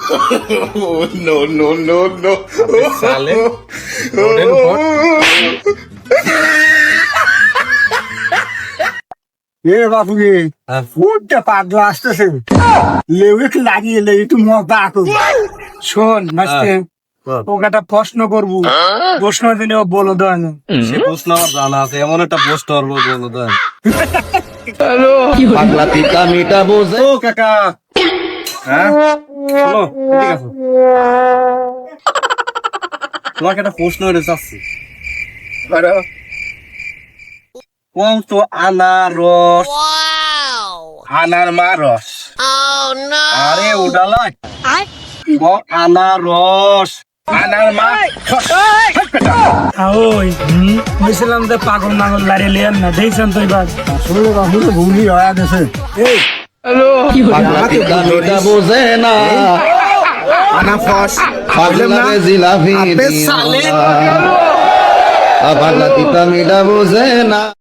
No, no, no, no. সালে রোডের উপর এ বাবু রে কোনটা পাগলা আসতেছে লেউ একটু লাগিয়ে লে একটু মজা করবো শোন মাস্তে ওকে একটা প্রশ্ন করবো প্রশ্ন দিনে ও বলো দেয় না সে প্রশ্ন আমার জানা আছে এমন একটা পোস্ট করবো বলো দেন পাগলা পিতা মিটা বোঝে ও কাকা হ্যাঁ শোনো ঠিক আছে তোমাকে একটা প্রশ্ন করে চাচ্ছি কোন তো আনারস আনার মা রস আরে ওডালাই আনারস আনার মা ওই বলছিলাম যে পাগল মাগল লাড়িয়ে লিয়ান না দেখছেন তো এবার আসলে বাবু তো ভুলই হয়ে গেছে এই পাগলা পিতা মিটা বোঝে না আনাফস পাগলা রে জিলাপি আবে সালে পাগলা পিতা মিটা বোঝে না